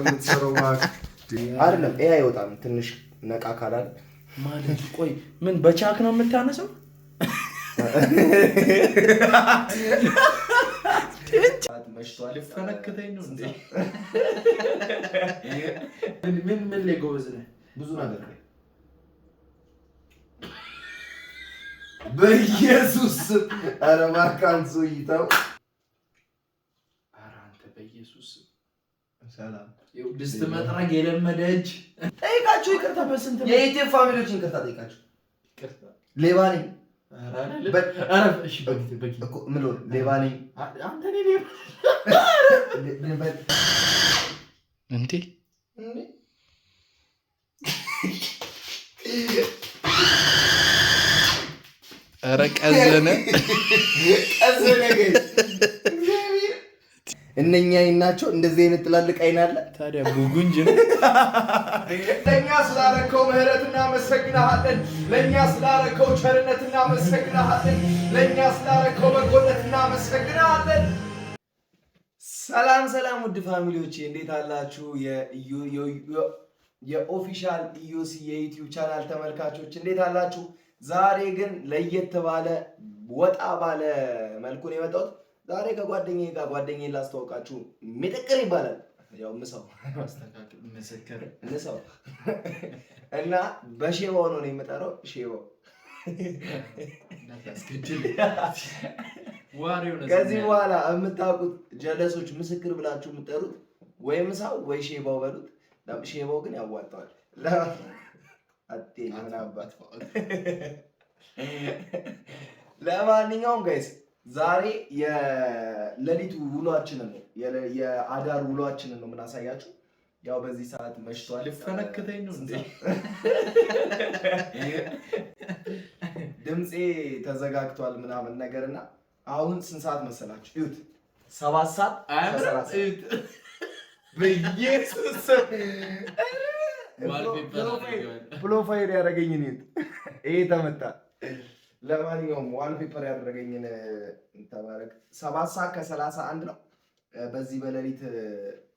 የምትሰራው ማለት አይደለም። ኤ አይወጣም ትንሽ ነቃ ካላል ማለት ቆይ ምን በቻክ ነው የምታነሳው? መሽቷል። ፈነክተኝ ነው እንዴ? ምን ላይ ጎበዝ ነህ? ብዙ ነገር ላይ በኢየሱስ ኧረ እባክህ አንሱ ይተው። ኧረ አንተ በኢየሱስ ሰላም ድስት መጥረግ የለመደ እጅ ጠይቃችሁ ይቅርታ። በስንት የኢትዮ ፋሚሊዎችን ይቅርታ ጠይቃችሁ። ሌባ ነኝ ሌባ ነኝ እንዴ? ኧረ ቀዘነ እነኛ አይናቸው እንደዚህ አይነት ትላልቅ አይን አለ። ታዲያ ቡጉንጅ ነው። ለኛ ስላረከው ምህረት እናመሰግናለን። ለኛ ስላረከው ቸርነት እናመሰግናለን። ለኛ ስላረከው በጎነት እናመሰግናለን። ሰላም ሰላም፣ ውድ ፋሚሊዎቼ እንዴት አላችሁ? የኦፊሻል ኢዮሲ የዩቲዩብ ቻናል ተመልካቾች እንዴት አላችሁ? ዛሬ ግን ለየት ባለ ወጣ ባለ መልኩ ነው የመጣሁት። ዛሬ ከጓደኛዬ ጋር ጓደኛዬን ላስተዋውቃችሁ። ሚጥቅር ይባላል። ያው ምሳው ማስተካከል መሰከረ ምሳው እና በሼባው ነው የምጠራው። ሼባው ከዚህ በኋላ የምታውቁት ጀለሶች ምስክር ብላችሁ የምትጠሩት ወይ ምሳው ወይ ሼባው በሉት። ሼባው ግን ያዋጣዋል። ለማንኛውም ጋይስ ዛሬ የሌሊቱ ውሏችንን ነው የአዳር ውሏችንን ነው የምናሳያችሁ። ያው በዚህ ሰዓት መሽቷል። ልፈነክተኝ ነው እንዴ? ድምጼ ተዘጋግቷል ምናምን ነገርና አሁን ስንት ሰዓት መሰላችሁ? እዩት 7 ሰዓት በኢየሱስ ፕሮፋይል ያደረገኝን ይሄ ተመታ። ለማንኛውም ዋልፔፐር ያደረገኝን ተባረክ። 7 ሰዓት ከ31 ነው። በዚህ በሌሊት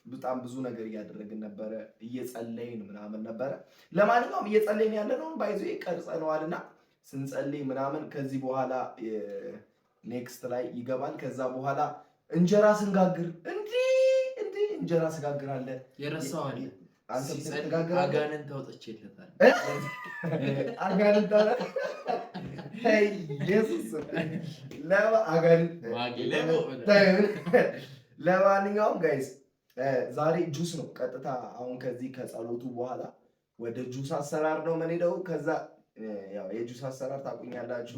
በጣም ብዙ ነገር እያደረግን ነበረ፣ እየጸለይን ምናምን ነበረ። ለማንኛውም እየጸለይን ያለነው ባይዞ ቀርጸነዋልና ስንጸልይ ምናምን ከዚህ በኋላ ኔክስት ላይ ይገባል። ከዛ በኋላ እንጀራ ስንጋግር እንዲህ እንጀራ ስጋግራለ የረሳዋል አንተ ተጋግራለ አጋንንት አውጥቼለታል። አጋንንት አለ ኢየሱስ ለማንኛውም ጋይስ ዛሬ ጁስ ነው ቀጥታ። አሁን ከዚህ ከጸሎቱ በኋላ ወደ ጁስ አሰራር ነው የምንሄደው። ከዛ ያው የጁስ አሰራር ታውቁኛላችሁ።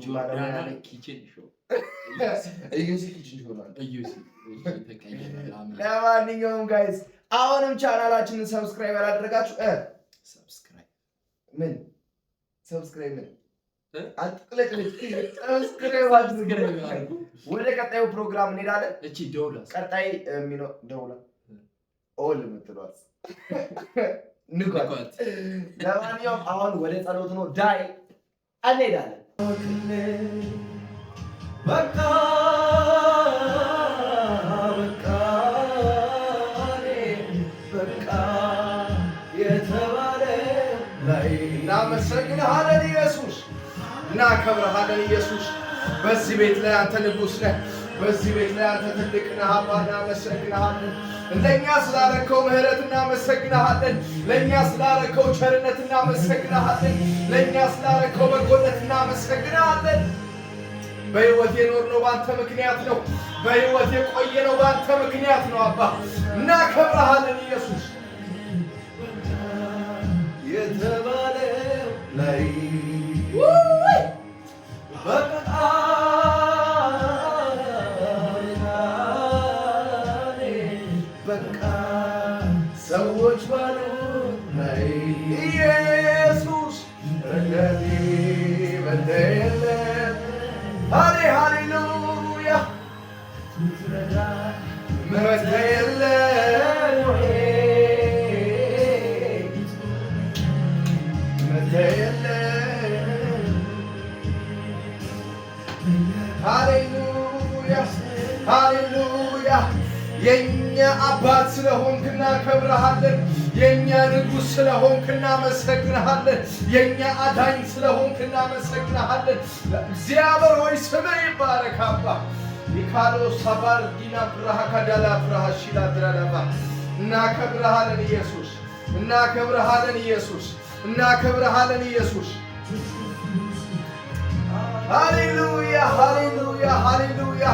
ኪችን ሾው ለማንኛውም ጋይስ አሁንም ቻናላችንን ሰብስክራይብ ያላደረጋችሁ ሰብስክራይብ ወደ ቀጣዩ ፕሮግራም እንሄዳለን። እቺ ደውላ ቀጣይ ደውላ ኦል የምትሏት ንጓት። ለማንኛውም አሁን ወደ ጸሎት ነው ዳይ እንሄዳለን። በቃ የተባለ ላይ እናመሰግንሃለን ኢየሱስ፣ እናከብርሃለን ኢየሱስ። በዚህ ቤት ላይ አንተ ንጉሥ ነህ። በዚህ ቤት ላይ አንተ ትልቅ ነህ አባ፣ እናመሰግንሃለን። ለእኛ ስላረከው ምህረት እናመሰግንሃለን። ለእኛ ስላረከው ቸርነት እናመሰግንሃለን። ለእኛ ስላረከው በጎነት እናመሰግንሃለን። በሕይወት የኖርነው በአንተ ምክንያት ነው። በሕይወት የቆየነው በአንተ ምክንያት ነው አባ፣ እናከብርሃለን ኢየሱስ። የተባለው ላይ በቃ ሰዎች ባሉ ላይ ኢየሱስ ረዳቴ በደለ ሃሌሉያ ምትረዳ መተየለ መተየለ ሃሌሉያ ሃሌሉያ የኛ የኛ አባት ስለሆንክ እናከብርሃለን። የኛ ንጉሥ ስለሆንክ እናመሰግንሃለን። የኛ አዳኝ ስለሆንክ እናመሰግንሃለን። እግዚአብሔር ሆይ ስምህ ይባረክ። አባ ኒካሎ ሳባር ዲና ብራሃ ካዳላ ብራሃ ሺላ ድራላባ እናከብርሃለን ኢየሱስ፣ እናከብርሃለን ኢየሱስ፣ እናከብርሃለን ኢየሱስ። ሃሌሉያ ሃሌሉያ ሃሌሉያ።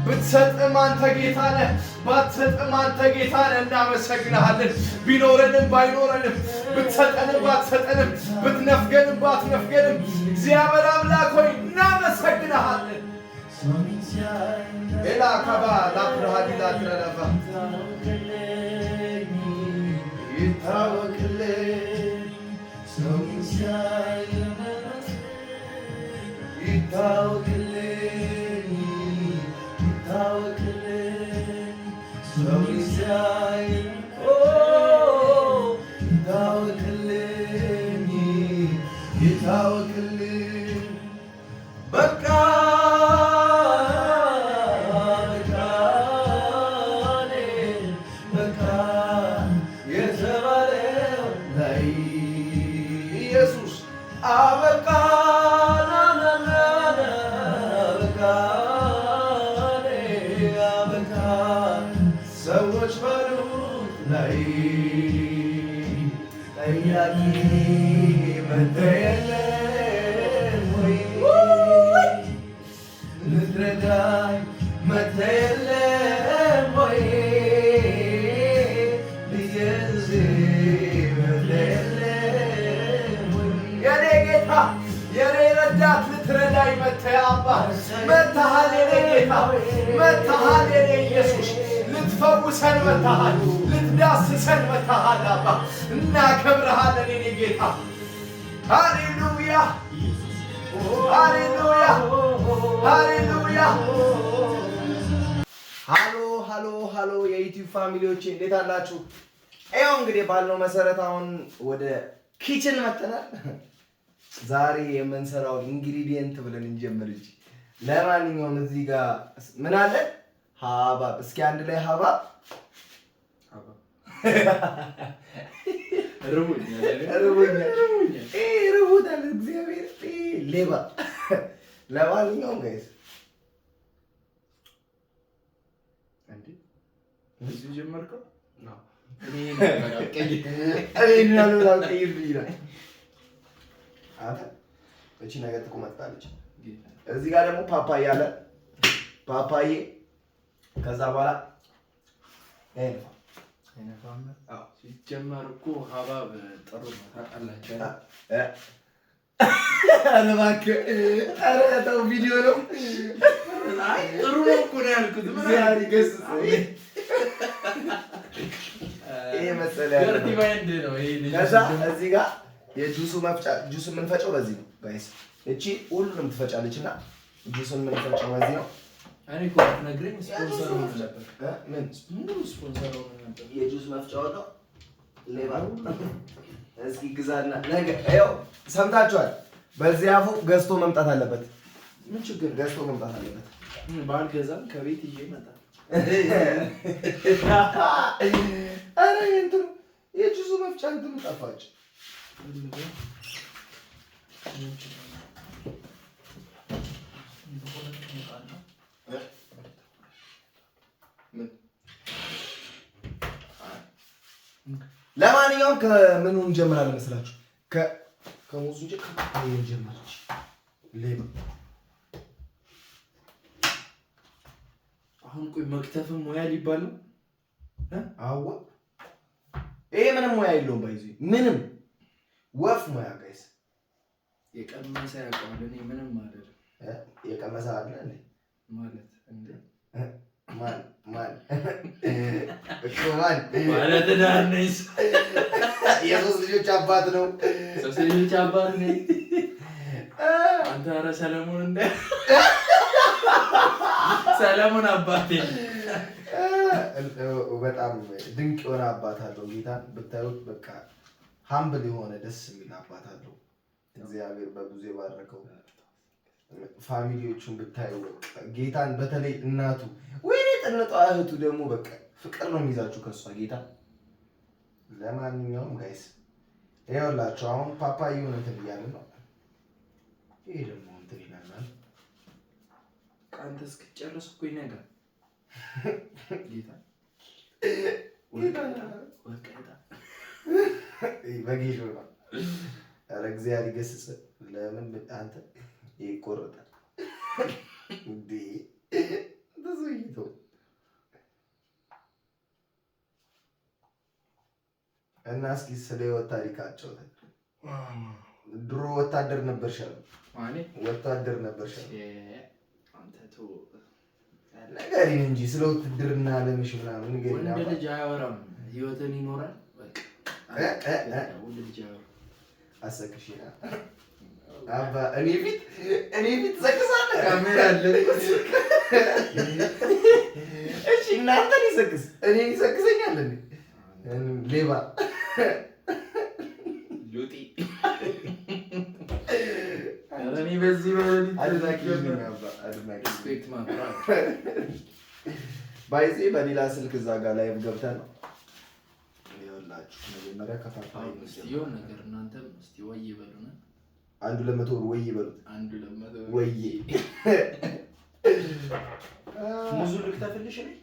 ብትሰጥም አንተ ጌታ ነህ፣ ባትሰጥም አንተ ጌታ ነህ። እናመሰግንሃለን። ቢኖረንም ባይኖረንም፣ ብትሰጠንም ባትሰጠንም፣ ብትነፍገንም ባትነፍገንም እግዚአብሔር አምላክ ሆይ እናመሰግንሃለን። ኤላ ካባ ላፕራሃዲ ላትረለባ ይታወቅልኝ ሰው ይታወቅልኝ ይታወቅልኝ ሰው ሲያይ ይታወቅልኝ ይታወቅልኝ በቃ በቃ የተባለው ላይ ኢየሱስ አበቃ ሰዎች ባሉት ላይ ጠያቂ መጥተህ የለም ወይ? ልትረዳኝ መጥተህ የለም ወይ? ኢየሱስ መጥተህ የለም ወይ? የኔ ጌታ የኔ ረዳት ልትረዳኝ መጥተህ አባ መጥተሃል። የኔ ጌታ መጥተሃል። የኔ ኢየሱስ ልትፈውሰን መጥተሃል። ልትዳስሰን መጥተሃል። አባ እናከብርሃለን የኔ ጌታ። ሃሌሉያ ሃሌሉያ ሃሌሉያ። ሃሎ ሃሎ ሃሎ የዩቲዩብ ፋሚሊዎቼ እንዴት አላችሁ? ይኸው እንግዲህ ባለው መሰረት አሁን ወደ ኪችን መጥተናል። ዛሬ የምንሰራው ኢንግሪዲየንት ብለን እንጀምር እንጂ ለማንኛውም እዚህ ጋር ምን አለ? ሀባብ። እስኪ አንድ ላይ ሀባብ ርቦኛል። እግዚአብሔር ሌባ። ለማንኛውም ጋይስ እዚህ ጀመርከው ነው እቺ ነገር ትቆመጣለች። እዚህ ጋር ደግሞ ፓፓያ አለ። ፓፓዬ ከዛ በኋላ ሲጀመር እኮ ሀባብ ጥሩ ነው ታውቃላችሁ። ኧረ እባክህ ኧረ ተው፣ ቪዲዮ ነው። አይ ጥሩ ነው እኮ ነው ያልኩት። ዛሬ ገስ ይሄ መሰለህ ገርቲቫይንድ ነው ይሄ ልጅ። ከዛ እዚህ ጋር የጁሱ መፍጫ፣ ጁስ የምንፈጨው በዚህ ነው ጋይስ። እቺ ሁሉንም ትፈጫለችና ጁሱን የምንፈጨው በዚህ ነው። እኔ እኮ ነግረኝ ስፖንሰር ሆነ ነበር። ምን ስፖንሰር ሆነ ነበር? የጁስ መፍጫው ነው። ሌባ እስኪ ግዛና ነገ ይኸው ሰምታችኋል። በዚህ አፉ ገዝቶ መምጣት አለበት። ምን ችግር ገዝቶ መምጣት አለበት። ባልገዛም ከቤት ይዤ እመጣለሁ። ኧረ እንትኑ የጁሱ መፍጫ እንትኑ ጠፋች። ለማንኛውም ከምኑ እንጀምራለን መስላችሁ? ከሙዙ እንጂ ከፓፓያ እንጀምራለች። ሌባ አሁን ቆይ መክተፍም ሙያ ሊባል ነው? አዋ ይሄ ምንም ሙያ የለውም። ባይዚ ምንም ወፍ ሙያ ጋይስ። የቀመሰ ያውቃል። እኔ ምንም አይደለም። የቀመሰ አይደል እንዴ? ማለት እንዴ ማን ማለት ዳርነስ የሶስት ልጆች አባት ነው። ሶስት ልጆች አባት ነኝ። አንተ ኧረ ሰለሞን እንደ ሰለሞን አባቴ በጣም ድንቅ የሆነ አባት አለው። ጌታን ብታዩት በቃ ሀምብል የሆነ ደስ የሚል አባት አለው። እግዚአብሔር በብዙ የባረከው ፋሚሊዎቹን ብታዩ ጌታን በተለይ እናቱ ወይኔ ጥንጧ እህቱ ደግሞ በቃ ፍቅር ነው የሚይዛችሁ ከሷ ጌታ። ለማንኛውም ጋይስ ይኸውላችሁ አሁን ፓፓዬውን እንትን እያልን ነው። ይሄ ደግሞ እንትን ይላል አንተ እስክትጨርስ እኮ ይነጋል ጌታ በጌሾ ነው። ኧረ እግዚአብሔር ይገስጽ። ለምን አንተ ይቆረጣል እንዴ? ተዘይቶ እና እስኪ ስለ ህይወት ታሪካቸው ድሮ ወታደር ነበርሽ አሉ። ወታደር ነበርሽ አሉ። ነገሪን እንጂ ስለ ውትድርና ለምሽ ምናምን ንገሪኝ። ወንድ ልጅ አያወራም፣ ህይወትን ይኖራል። በቃ ወንድ ልጅ አያወራም። አሰክሽና አባ እኔ ፊት ዘግዛለህ ካሜራ አለ። እሺ እናንተን ይሰክስ እኔን ይሰክሰኛል እንዴ? ሌባ ሉጢ እኔ በዚህ አድናቂ ሪስፔክት ማጥራት ባይዜ በሌላ ስልክ እዛ ጋር ላይ ገብተን ነው ይኸውላችሁ። መጀመሪያ ከፋፋይ ነው ነገር እናንተም እስቲ ወይ ይበሉና 100 ብር ወይ ይበሉት። 100 ብር ወይ ሙዙ ልክተፍልሽ ነው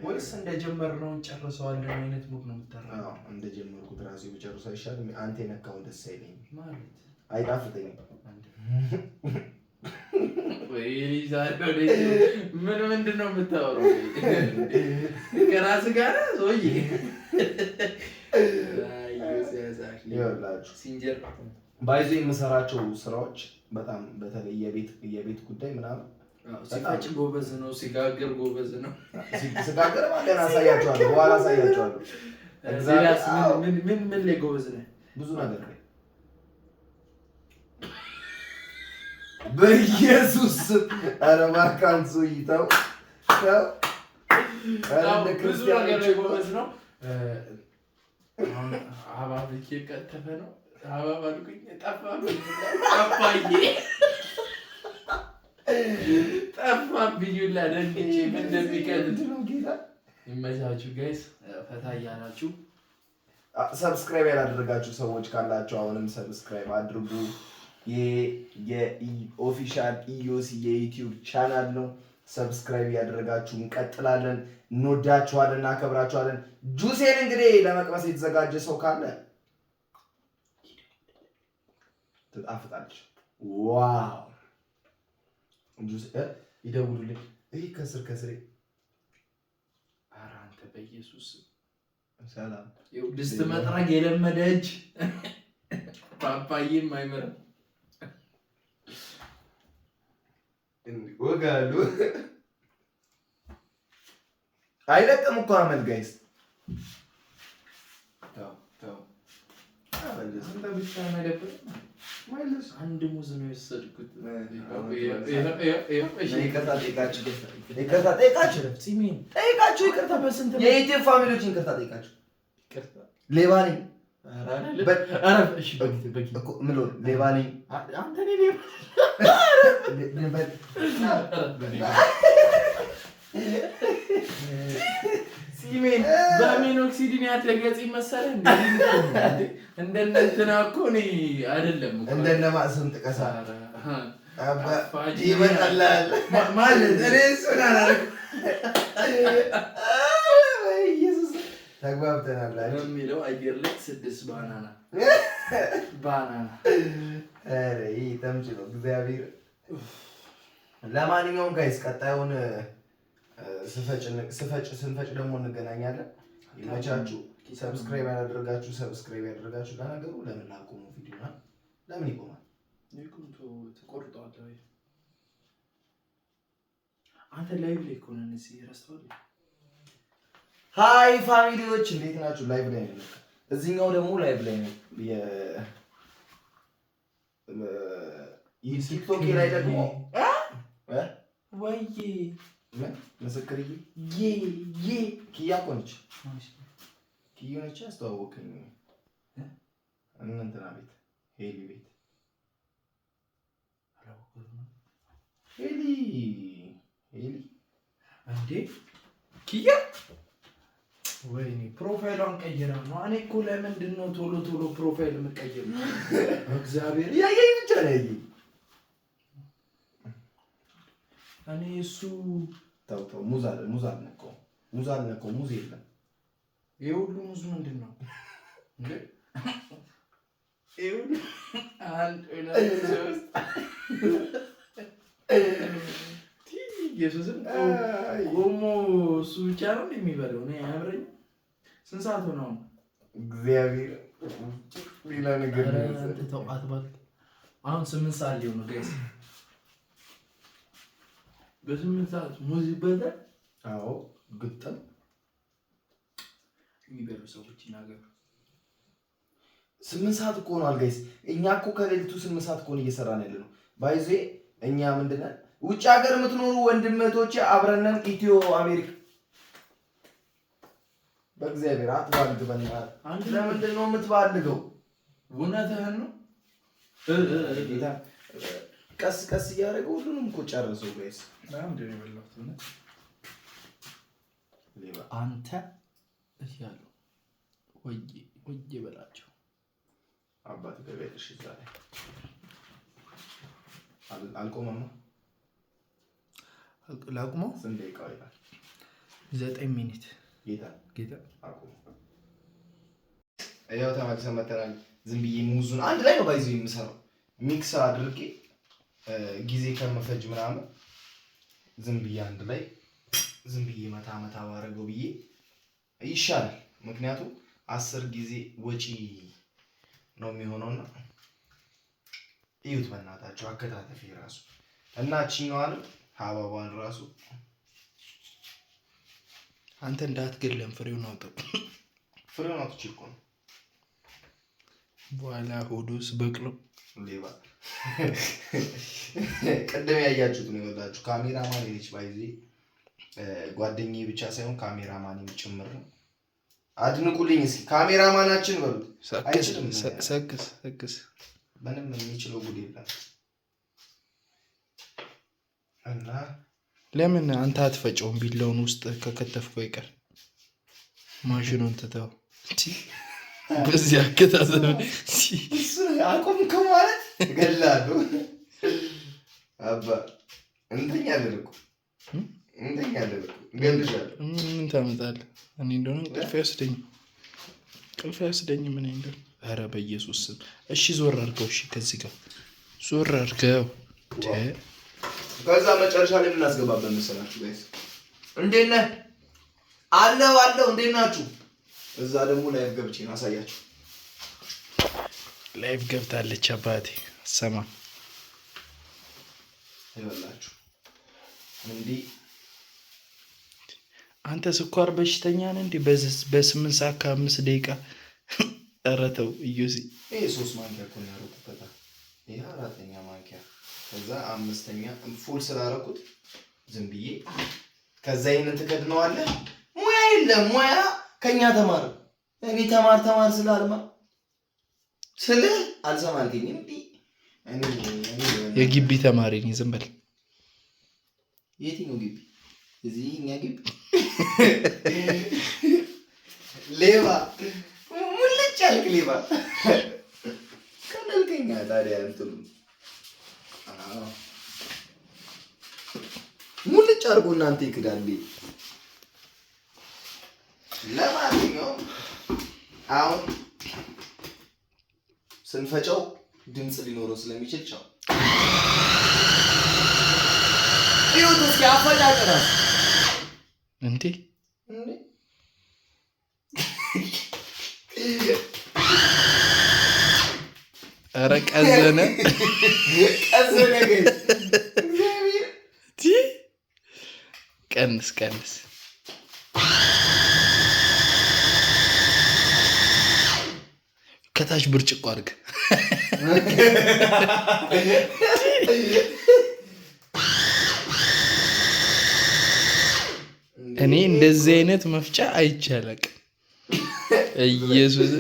ወይስ እንደጀመርነው እንጨርሰዋለን አይነት ሙድ ነው የምታረጋው? አዎ እንደጀመርኩት ራሴ ብጨርሰው አይሻልም? አንተ የነካው ደስ አይለኝም ማለት አይጣፍጠኝም። ወይ ዛሬ ምንድን ነው የምታወራው? ከራስህ ጋር ሶይ ይኸውላችሁ ሲንጀር ባይዞ የምሰራቸው ስራዎች በጣም በተለይ የቤት ጉዳይ ምናምን ሲፈጭ ጎበዝ ነው፣ ሲጋገር ጎበዝ ነው። ሲጋገር ማለት አሳያቸዋለሁ፣ በኋላ አሳያቸዋለሁ። እግዚአብሔር ምን ላይ ጎበዝ ነው? ብዙ ነገር ነው። በኢየሱስ ኧረ እባክህ አንተ ይተው ብዙ ነገር ላይ ጎበዝ ነው። አባብ እየቀጠፈ ነው። አባብ አልኩኝ ጠፋብኝ። ጠፋብኝ ሁላ ደንግጬ ምን እንደሚቀልድ ነው። ጌታ ይመቻችሁ ጋይስ፣ ፈታ እያላችሁ ሰብስክራይብ ያላደረጋችሁ ሰዎች ካላችሁ አሁንም ሰብስክራይብ አድርጉ። የኦፊሻል ኢዮሲ የዩቲዩብ ቻናል ነው። ሰብስክራይብ ያደረጋችሁ እንቀጥላለን። እንወዳችኋለን፣ እናከብራችኋለን። ጁሴን እንግዲህ ለመቅመስ የተዘጋጀ ሰው ካለ ትጣፍጣለች። ዋው ጁስ ይደውሉልኝ። ይሄ ከስር ኧረ አንተ በኢየሱስ ሰላም ድስት መጥረግ የለመደ እጅ ፓፓዬም አይመርም ወጋሉ አይለቅም እኮ አመል ጋይስ ተው አንተ ብቻ ነበር ማለት አንድ ሙዝ ነው የወሰድኩት። ይቅርታ ጠይቃችሁ ሲሜን ጠይቃችሁ ይቅርታ በስንት ነው የኢትዮጵያ ፋሚሊዎች ይቅርታ ጠይቃችሁ። ሌባ ነኝ እኮ ምሎ ሌባ ነኝ። አንተ ነህ ሌባ ሲሜን በሚኖክሲዲን ያተገጽ መሰለህ እንደነ እንትና እኮ እኔ አይደለም እኮ እንደነ ማስም ጥቀሳ ይመጣላል ማለት እኔ እሱን አላልኩም። ኢየሱስ ተግባብተናል የሚለው አየር ላይ 6 ባናና ኧረ ይሄ ተምች ነው እግዚአብሔር። ለማንኛውም ጋይስ ቀጣዩን ስንፈጭ ደግሞ እንገናኛለን። ይመቻችሁ። ሰብስክራይብ ያላደረጋችሁ ሰብስክራይብ ያደረጋችሁ። ለነገሩ ለምን ላቆሙ ቪዲዮና ለምን ይቆማል? ትቆርጠዋለህ አንተ ላይቭ ላይ እኮ ነን እዚህ ረስተዋል። ሃይ ፋሚሊዎች እንዴት ናችሁ? ላይቭ ላይ ነው። እዚህኛው ደግሞ ላይቭ ላይ ነው። ቲክቶክ ላይ ደግሞ ወይ ምስክር ኪያ እኮ ነች። ኪያ ነች ኤሊ እንዴ ኪያ ወይኔ ፕሮፋይሏን ቀይራ ነው። እኔ እኮ ለምንድን ነው ቶሎ ፕሮፋይል የምትቀይረው? እግዚአብሔር ያየኝ ብቻ ነው ያየኝ። እኔ እሱ ተው ሙዝ አልነካውም። ሙዝ የለም። ይሄ ሁሉ ሙዝ ምንድን ነው እንዴ? ይሄ ሁሉ አንድ ሶስት ኢየሱስን ቆሞ እሱ ብቻ ነው የሚበለው። እኔ አያምረኝም። ስንት ሰዓት ሆነው? እግዚአብሔር ሌላ ነገር ተውቃት ባል አሁን 8 ሰዓት ሊሆን ነው ጋይስ። በ8 ሰዓት ሙዝ ይበላል? አዎ ግጥም የሚበሉ ሰዎች ይናገሩ። 8 ሰዓት እኮ ነው ጋይስ። እኛ እኮ ከሌሊቱ 8 ሰዓት እኮ ነው እየሰራን ያለ ነው። ባይዜ እኛ ምንድነው ውጭ ሀገር የምትኖሩ ወንድመቶቼ አብረነን ኢትዮ አሜሪካ በእግዚአብሔር አትባልግ። በእናትህ አንተ ለምንድን ነው የምትባልገው? እውነትህን ነው። ቀስ እያደረገ ሁሉንም እኮ ጨርሰው ጋይስ። ምንድን ነው የበላሁት? አንተ እያሉ ወዬ በላቸው። አባት ገበያሽ ዛሬ አልቆመም። ላቁመው? ስንት ደቂቃ ይላል? 9 ሚኒት። ጌታ አቁም። ያው ተመልሰን መተናል። ዝም ብዬ ሙዙን አንድ ላይ ነው ባይዘው የምሰራው ሚክስ አድርጌ ጊዜ ከመፈጅ ምናምን ዝም ብዬ አንድ ላይ ዝም ብዬ መታ ባረገው ብዬ ይሻላል። ምክንያቱም 10 ጊዜ ወጪ ነው የሚሆነውና እዩት በእናታችሁ አከታተፊ ራሱ እና ቺኛዋን ሀባባን ራሱ አንተ እንዳትገለም ፍሬውን አውጣው። ፍሬውን አውጥቼ እኮ ነው በኋላ ሆዱስ በቅሎ ሌባ ቀደም ያያችሁት ነው ይወላችሁ። ካሜራማን ልጅ ባይዚ ጓደኛዬ ብቻ ሳይሆን ካሜራማንም ጭምር ነው። አድንቁልኝ እስኪ ካሜራማናችን በሉት። ሰክስ ምንም የሚችለው ጉድ የለም። እና ለምን አንተ አትፈጨውም? ቢላውን ውስጥ ከከተፍከው ይቀር ማሽኑን ትተው በዚህ አከታተል አቆምከው ማለት እገላለሁ። አባ እንተኛ አለልኩ እገልሻለሁ። ምን ታመጣለህ? እኔ እንደሆነ እንቅልፍ ያስደኝ ምን እንደሆነ። ኧረ በኢየሱስ ስም እሺ፣ ዞር አድርገው። እሺ ከዚህ ጋር ዞር አድርገው። ከዛ መጨረሻ ላይ የምናስገባበት መሰላችሁ ጋይስ? እንዴት ነህ? አለው እንዴት ናችሁ? እዛ ደግሞ ላይቭ ገብቼ አሳያችሁ። ላይቭ ገብታለች አባቴ ሰማ ይኸውላችሁ። እንዲህ አንተ ስኳር በሽተኛ ነህ እንዴ? በ8 ሰዓት ከ5 ደቂቃ ኧረ ተው ኢዮሲ። ይሄ 3 ማንኪያ እኮ ነው ያደረኩት። ይሄ 4ኛ ማንኪያ ከዛ 5ኛ ፉል ስላደረኩት ዝም ብዬ ከዛ ይሄንን ትከድነዋለህ። ሙያ የለም ሙያ ከኛ ተማር። እኔ ተማር ስላልማ ስለ አልሰማልከኝም። እኔ የግቢ ተማሪ ነኝ። ዝም በል። የትኛው ግቢ? እዚህ እኛ ግቢ ሌባ ሙልጭ አልክ። ሌባ ከነልከኛ ታዲያ እንትኑ ሙልጭ አድርጎ እናንተ ይክዳል። ለማንኛውም አሁን ስንፈጨው ድምፅ ሊኖረው ስለሚችል ቻው። ይሁን እስኪ አፈጫጭራ እንዴ ኧረ ቀዘነ ግን ቀንስ ከታች ብርጭቆ አድርግ። እኔ እንደዚህ አይነት መፍጫ አይቻለቅ ኢየሱስ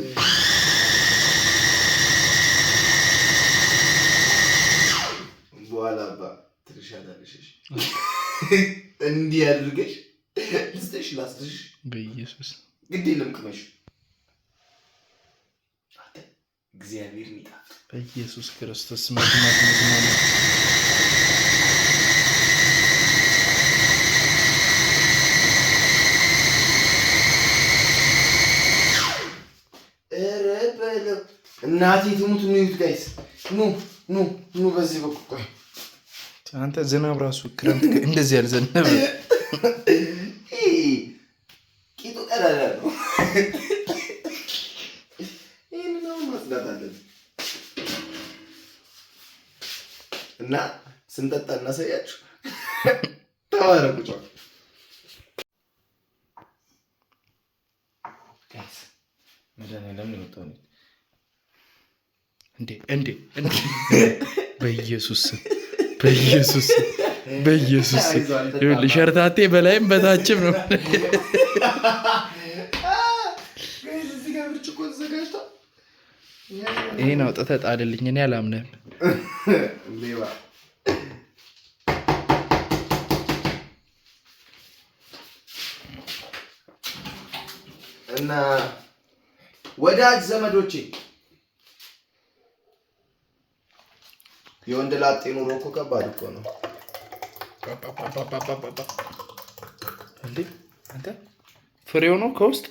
በኋላ ትርሻለሽ እንዲህ አድርገሽ ልስጥሽ ላስጥሽ በኢየሱስ ግድ የለም ቅመሽ እግዚአብሔር ይጣፍ በኢየሱስ ክርስቶስ መድማት እናቴ ትሙት ነው ይሁት ጋይስ ኑ በዚህ በኩል አንተ ዝናብ ራሱ ክረምት እንደዚህ ያልዘነበ ቂጡ ቀዳዳ ነው ይሄን ነው ማስዳት አለብን እና ስንጠጣ እናሳያችሁ ተባረኩ ጋይስ መድኃኒዓለም ነው የወጣው እንዴ በኢየሱስ ይኸውልህ ሸርታቴ በላይም በታችም ነው ይሄን አውጥተህ ጣልልኝ እኔ አላምነህም እና ወዳጅ ዘመዶቼ የወንድ ላጤ ኑሮ እኮ ከባድ እኮ ነው እንዴ አንተ ፍሬው ነው ከውስጥ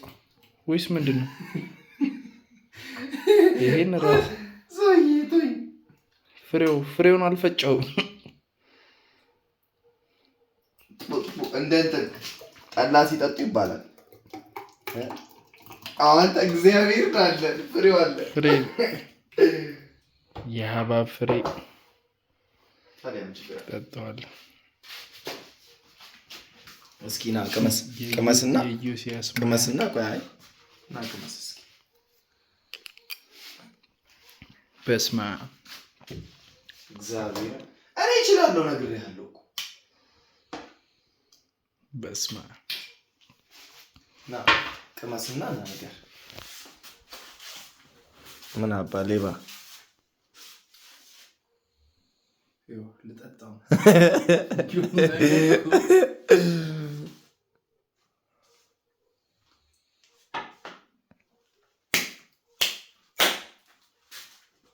ወይስ ምንድን ነው ይሄን ራስ ዘይቶኝ ፍሬውን አልፈጨውም እንደ እንትን ጠላ ሲጠጡ ይባላል አንተ እግዚአብሔር አለ ፍሬው አለ ፍሬ የሀባብ ፍሬ ጠጣዋል እስኪ ና ቅመስና ቆይ ና ቅመስ እስኪ በስመ አብ እግዚአብሔር እኔ እችላለሁ ነግሬሃለሁ እኮ በስመ አብ ና ቅመስና ና ነገር ምን አባ ሌባ ልጠጣው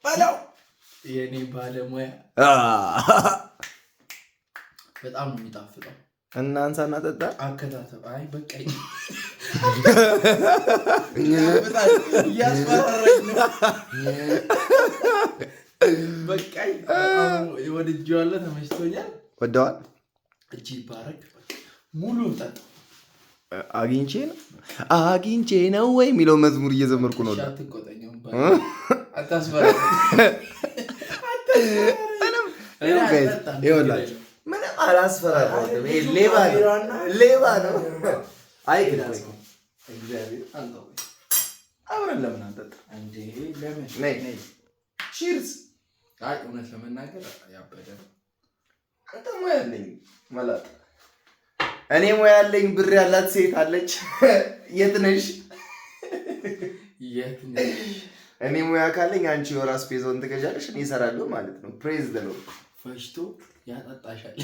በለው የኔ ባለሙያ በጣም ነው የሚጣፍጠው እናንሳና ጠጣ አከታተል አይ በቃኝ በቃኝ ወድጄዋለሁ ተመችቶኛል ወደዋል እቺ ባረክ ሙሉ ጠጣ አግኝቼ ነው ወይ የሚለው መዝሙር እየዘመርኩ ነው አትቆጠኛው አታስፈራ ይኸውላችሁ ምንም አላስፈራራሁትም ሌባ ነው አይግዳስ እግዚአብሔር አንተ አብረን ለምን አንጠጣ እንዴ ለምን ነይ ቺርስ አይ እውነት ለመናገር ያበደ አንተ ሙያ ያለኝ መላጣ እኔ ሙያ ያለኝ ብር ያላት ሴት አለች የት ነሽ እኔ ሙያ ካለኝ አንቺ የራስ ፔዞን ትገዣለሽ እኔ እሰራለሁ ማለት ነው ፕሬዝ ዘ ሎርድ ፈሽቶ ያጣጣሻል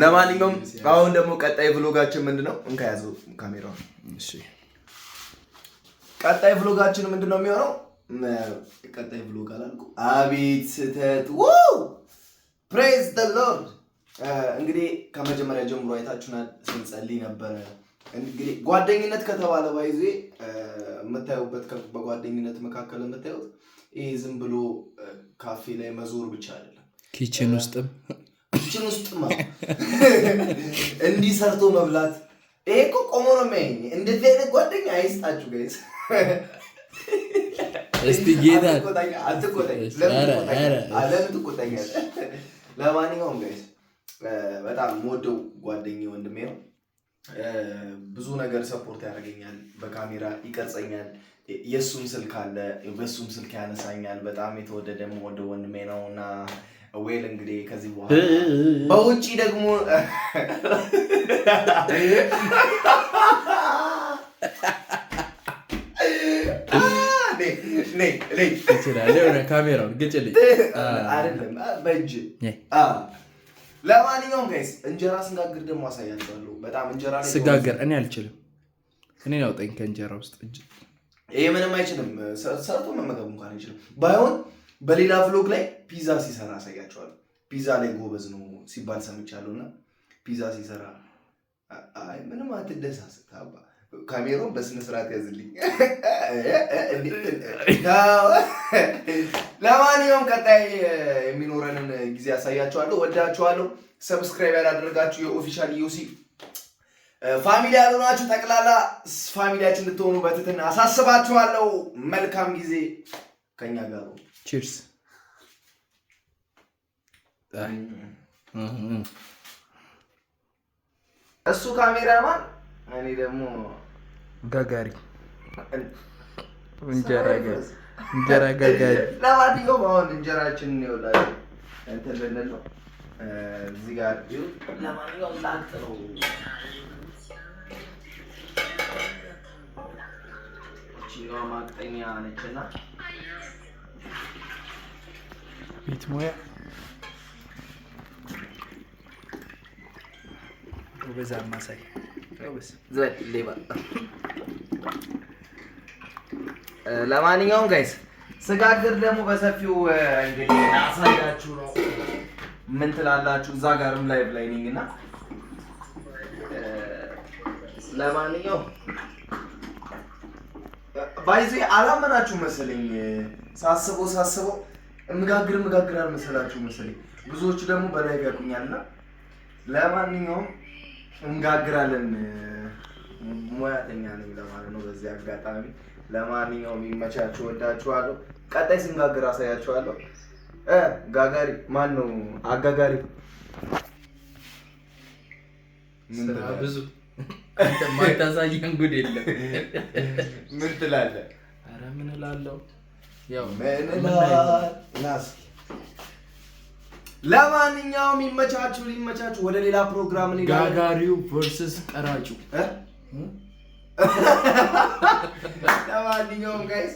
ለማንኛውም አሁን ደግሞ ቀጣይ vlogጋችን ምንድነው እንካያዙ ካሜራውን እሺ ቀጣይ vlogጋችን ምንድነው የሚሆነው ቀጣይ vlog አላልኩ አቤት ስተት ዋው ፕሬዝ ዘ ሎርድ እንግዲህ ከመጀመሪያ ጀምሮ አይታችሁናል ስንጸልይ ነበር እንግዲህ ጓደኝነት ከተባለ ባይዜ መታየውበት በጓደኝነት መካከል መታየው ይሄ ዝም ብሎ ካፌ ላይ መዞር ብቻ አይደለም ኪችን ውስጥም እንዲህ ሰርቶ መብላት ይሄ እኮ ቆሞ ነው የሚያየኝ እንደዚህ አይነት ጓደኛ አይስጣችሁ ጋይስ እስቲ ጌታ አትቆጣኝ ለማንኛውም ጋይስ በጣም የምወደው ጓደኛዬ ወንድሜ ነው ብዙ ነገር ሰፖርት ያደርገኛል በካሜራ ይቀርጸኛል የሱም ስልክ አለ በሱም ስልክ ያነሳኛል በጣም የተወደደ የምወደው ወንድሜ ነውና ዌል እንግዲህ ከዚህ በኋላ በውጪ ደግሞ ትችላለህ። ካሜራውን ግጭልኝ አይደለም በእጅ። ለማንኛውም ጋይስ እንጀራ ስንጋግር ደግሞ አሳያችኋለሁ። በጣም እንጀራ ስጋገር እኔ አልችልም። እኔ ያውጣኝ ከእንጀራ ውስጥ እጅ። ይሄ ምንም አይችልም፣ ሰርቶ መመገብ እንኳን አይችልም። ባይሆን በሌላ ቭሎግ ላይ ፒዛ ሲሰራ አሳያችኋለሁ። ፒዛ ላይ ጎበዝ ነው ሲባል ሰምቻለሁና ፒዛ ሲሰራ አይ ምንም አትደሳስት አባ ካሜራውን በስነ ስርዓት ያዝልኝ። ለማንኛውም ቀጣይ የሚኖረንን ጊዜ ያሳያችኋለሁ። ወዳችኋለሁ። ሰብስክራይብ ያላደረጋችሁ የኦፊሻል ዩሲ ፋሚሊ ያልሆናችሁ ጠቅላላ ፋሚሊያችን እንድትሆኑ በትህትና አሳስባችኋለሁ። መልካም ጊዜ ከኛ ጋር ነው። ቺርስ። እሱ ካሜራማን፣ እኔ ደግሞ ጋጋሪ እንጀራ ጋጋሪ። ለማንኛውም አሁን እንጀራችንን ይኸውላችሁ እንትን ልንል ነው እዚህ ጋር ይኸው። ለማንኛውም ላጥ ነው እቺኛዋ ማቅጠኛ ነችና ቤት ሙያ በዛ ማሳይ ሌባ። ለማንኛውም ጋይስ ስጋግር ደግሞ በሰፊው እንግዲህ አሳያችሁ ነው። ምን ትላላችሁ? እዛ ጋርም ላይቭ ላይ ነኝ እና ለማንኛውም ባይዚ አላመናችሁ መሰለኝ። ሳስበው እምጋግር አልመሰላችሁ መሰለኝ። ብዙዎቹ ደግሞ በላይቭ ያቁኛልና ለማንኛውም እንጋግራለን። ሙያተኛ ነኝ ለማለት ነው በዚህ አጋጣሚ። ለማንኛውም ይመቻችሁ፣ ወዳችኋለሁ። ቀጣይ ስንጋግር አሳያችኋለሁ። ጋጋሪ ማን ነው? አጋጋሪ ብዙ ማታሳየን ጉድ የለም። ምን ትላለህ? ኧረ ምን እላለሁ ያው ናስ። ለማንኛውም ይመቻችሁ። ወደ ሌላ ፕሮግራም እንገናኛለን። ጋጋሪው ቨርሰስ ቀራጩ። ለማንኛውም ጋይስ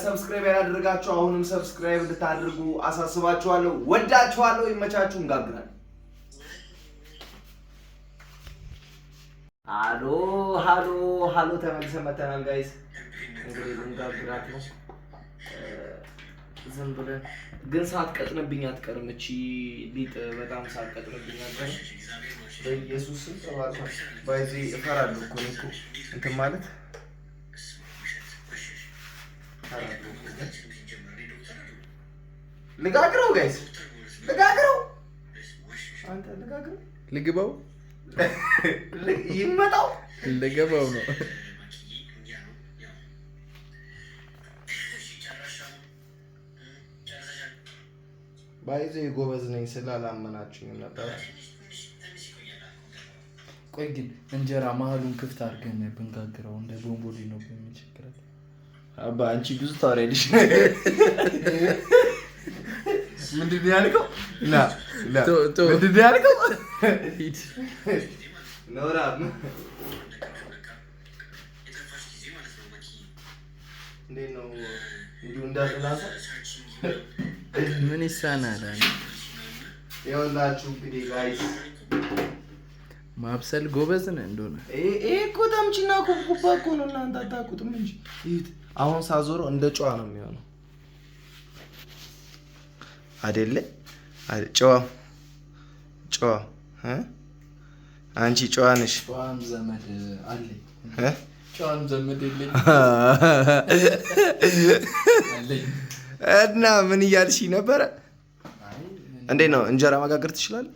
ሰብስክራይብ ያላደረጋችሁ አሁንም ሰብስክራይብ እንድታደርጉ አሳስባችኋለሁ። ወዳችኋለሁ። ይመቻችሁ። እንጋግራለን። ሃሎ ተመልሰን መተናል ጋይስ። እንግዲህ እንጋግራት ነው ዝም ብለን ግን ሳትቀጥንብኝ አትቀርም። እቺ ሊጥ በጣም ሳትቀጥንብኝ አትቀርም። በኢየሱስ ስም ተባርኳል። ባይዚ እፈራለሁ እኮ እንትን ማለት ልጋግረው ጋይስ ልጋግረው። አንተ ልጋግረው ልግባው ይመጣው ልገባው ነው። ባይዜ ጎበዝ ነኝ ስላላመናችሁኝ ነበር። ቆይ ግን እንጀራ መሀሉን ክፍት አድርገን ብንጋግረው እንደ ቦምቦሊ ነው የሚቸግረው። አባ አንቺ ብዙ ታወሪያለሽ። ምንድን ነው ያልከው? ምንድን ነው ያልከው? ኖራም እንዴት ነው እንዲሁ እንዳትላሳ ምን ይሳናል? ይኸውላችሁ እንግዲህ ጋይስ ማብሰል ጎበዝ ነህ እንደሆነ። ይሄ እኮ ተምችና ኩብኩባ እኮ ነው። እናንተ አታውቁትም እንጂ እዩት። አሁን ሳዞረው እንደ ጨዋ ነው የሚሆነው አይደለ? ጨዋ አንቺ ጨዋ ነሽ። ጨዋም ዘመድ አለኝ። ጨዋም ዘመድ የለኝ እና ምን እያልሽ ነበረ? እንዴት ነው እንጀራ መጋገር ትችላለህ?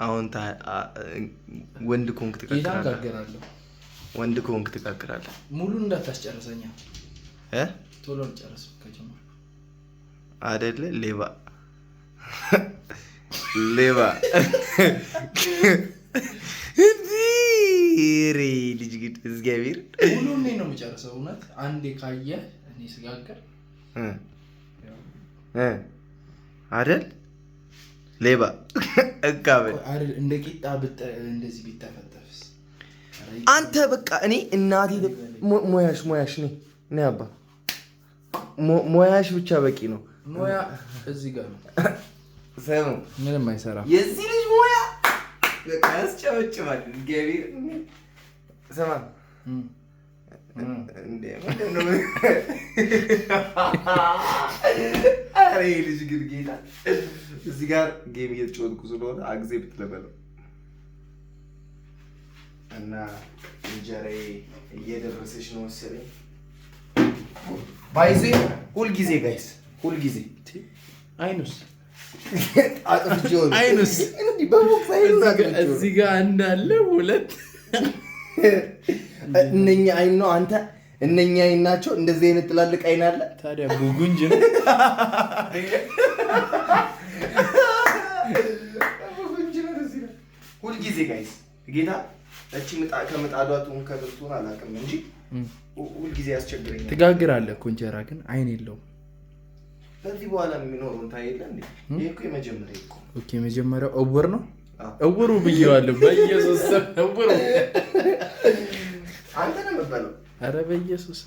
አሁን ወንድ ኮንክ ትጋግራለህ? ወንድ ኮንክ ትጋግራለህ? ሙሉ እንዳታስጨርሰኛ ቶሎ ልጨርስ ከጀመርኩ አይደለ? ሌባ ልጅ ግን እግዚአብሔር ሙሉ እኔ ነው የምጨርሰው። እውነት አንዴ ካየህ እኔ ስጋገር አይደል? ሌባ እካበል እንደ ቂጣ እንደዚህ ቢጠፈጠፍስ? አንተ በቃ እኔ እናቴ ሞያሽ ነይ አባ ሞያሽ ብቻ በቂ ነው። ሞያ እዚህ ጋር ነው። ሰሙ ምንም አይሰራም። የዚህ ልጅ ሞያ በቃ ያስጨበጭባል። ገቢ ሰማ እንዴ ምንድነው? አሬ ልጅ ግን ጌታ እዚህ ጋር ጌም እየተጫወትኩ ስለሆነ አግዜ ብትለበለው እና እንጀራዬ እየደረሰች ነው መሰለኝ። ባይዜ ሁልጊዜ ጋይስ ሁልጊዜ አይኑስ አይኑስ እዚህ ጋር እንዳለ ሁለት እነኛ አይን ነው አንተ እነኛ አይን ናቸው። እንደዚህ አይነት ትላልቅ አይን አለ ታዲያ ጉጉንጅ ነው። ሁልጊዜ ጋይስ ጌታ እቺ ከምጣዷቱን ከብርቱን አላውቅም እንጂ ሁልጊዜ ያስቸግረኛል። ትጋግራለህ እኮ እንጀራ ግን አይን የለውም። ከዚህ በኋላ የሚኖረውን ታየለ እንዴ? ይሄ እኮ የመጀመሪያ እኮ ኦኬ፣ የመጀመሪያው እውር ነው። እውሩ ብዬዋለሁ። በኢየሱስ ስም እውሩ አንተ ነው የምትበለው። ኧረ በኢየሱስ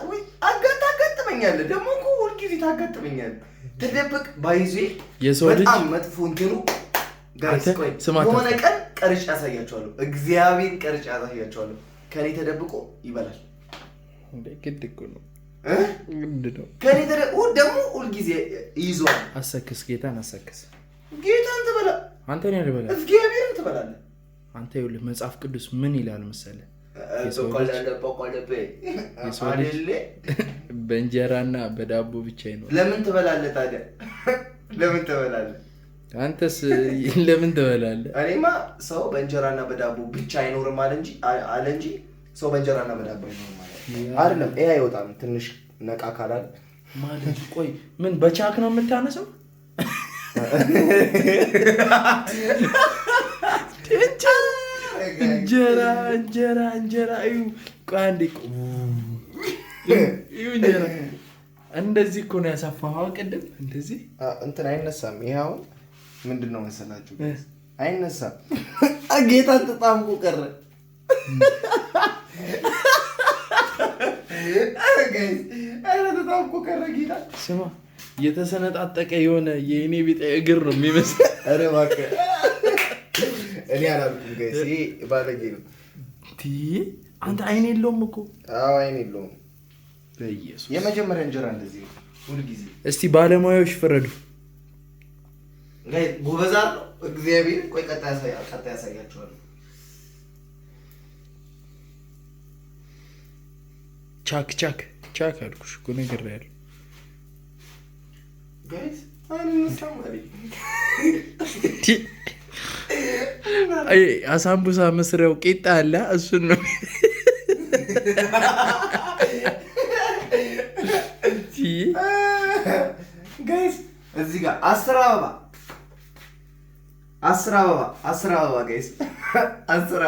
ወይ አጋጥመኛለህ። ደግሞ እኮ ሁልጊዜ ታጋጥመኛለህ። ተደብቅ ባይዜ የሰው ልጅ በጣም መጥፎ እንትኑ ጋይስ ቆይ የሆነ ቀን ቀርጬ ያሳያቸዋለሁ። እግዚአብሔር ቀርጬ ያሳያቸዋለሁ። ከኔ ተደብቆ ይበላል እንዴ? ግድ እኮ ነው ምንድነው? ከኔ ደግሞ ሁልጊዜ ይዟል። አሰክስ ጌታን አሰክስ። ጌታን ትበላ አንተ ነህ ልበላ። እግዚአብሔርን ትበላለህ አንተ። ይኸውልህ መጽሐፍ ቅዱስ ምን ይላል መሰለህ? የሰው ልጅ በእንጀራና በዳቦ ብቻ ይኖራል። ለምን ትበላለህ ታዲያ? ለምን ትበላለህ? አንተስ ለምን ትበላለህ? እኔማ ሰው በእንጀራና በዳቦ ብቻ አይኖርም አለ እንጂ ሰው በእንጀራና በዳቦ አይኖርም ማለት አይደለም። ይሄ አይወጣም። ትንሽ ነቃ ካላል ማለት ቆይ ምን በቻክ ነው የምታነሳው? እንጀራ እዩ ቃንዲ እዩ እንጀራ እንደዚህ እኮ ነው ያሳፋኸው። ቅድም እንደዚህ እንትን አይነሳም። ይሄ አሁን ምንድነው መሰላችሁ አይነሳም። ጌታ ተጣምቆ ቀረ። ስማ የተሰነጣጠቀ የሆነ የእኔ ቢጤ እግር ነው የሚመስል። ኧረ እባክህ እኔ አላልኩም ጋይስ፣ ይሄ ባለጌ ነው። አንተ አይን የለውም እኮ። አዎ አይን የለውም። በኢየሱስ የመጀመሪያ እንጀራ እንደዚህ ነው ሁልጊዜ። እስቲ ባለሙያዎች ፍረዱ። ጋይስ ጎበዝ አይደል? እግዚአብሔር ቆይ ቀጣይ ያሳያችኋለሁ። ቻክ አልኩሽ እኮ ነገር ያለው ጋይስ አንነሳማሪ አሳምቡሳ መስሪያው ቂጣ አለ። እሱን ነው ጋይስ እዚህ ጋር 10 አበባ ጋይስ 10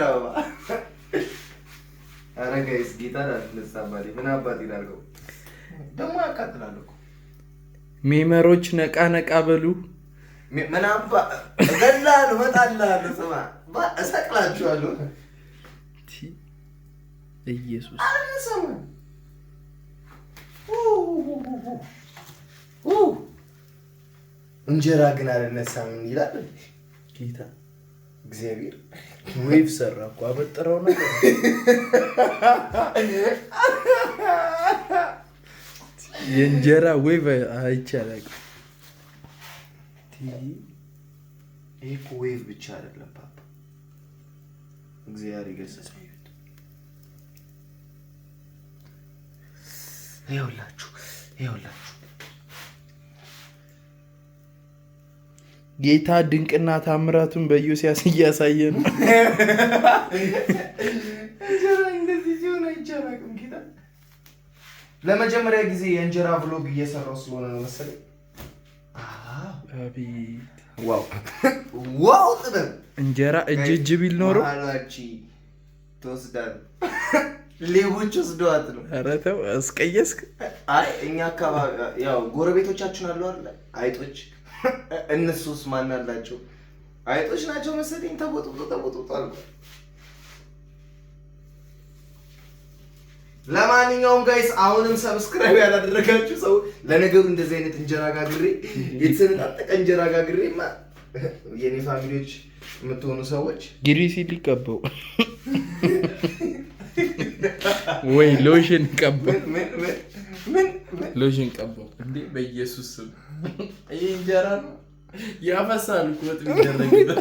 አበባ። ኧረ ጋይስ ጌታ ዳልነሳማሪ ምን አባቴ ላድርገው ደግሞ ያቃጥላል እኮ። ሜመሮች ነቃ በሉ። ምን አባ እገላለሁ እመጣልሃለሁ። ስማ እሰቅላችኋለሁ። ኢየሱስ አልሰማም። እንጀራ ግን አልነሳም ይላል ጌታ እግዚአብሔር። ዌቭ ሰራ እኮ አበጥረው ነገር የእንጀራ ዌቭ አይቻልም። ይሄ እኮ ዌቭ ብቻ አይደለም ፓፓ፣ እግዚአብሔር ይገሰጸው። ይኸውላችሁ ጌታ ድንቅና ታምራቱን በኢዮስያስ እያሳየ ነው። እንጀራ እንደዚህ ሲሆን አይቻልም። ጌታ ለመጀመሪያ ጊዜ የእንጀራ ብሎግ እየሰራው ስለሆነ ነው መሰለኝ። አቤት ዋው ጥበብ! እንጀራ እጅ ቢል ኖሮ አላቺ ተወስዳል። ሌቦች ወስደዋት ነው። ኧረ ተው አስቀየስክ። አይ እኛ አካባቢ ያው ጎረቤቶቻችን አሉ አይደል አይጦች። እነሱስ ማን አላቸው? አይጦች ናቸው መሰለኝ ተቦጥጧል። ለማንኛውም ጋይስ አሁንም ሰብስክራይብ ያላደረጋችሁ ሰው ለነገሩ እንደዚህ አይነት እንጀራ ጋግሬ የተሰነጣጠቀ እንጀራ ጋግሬማ የኔ ፋሚሊዎች የምትሆኑ ሰዎች ግሪሲ ሊቀበው ወይ ሎሽን ቀበው ሎሽን ቀበው እንዴ በኢየሱስ ስም ይሄ እንጀራ ነው ያፈሳል እኮ ወጥ ቢደረግበት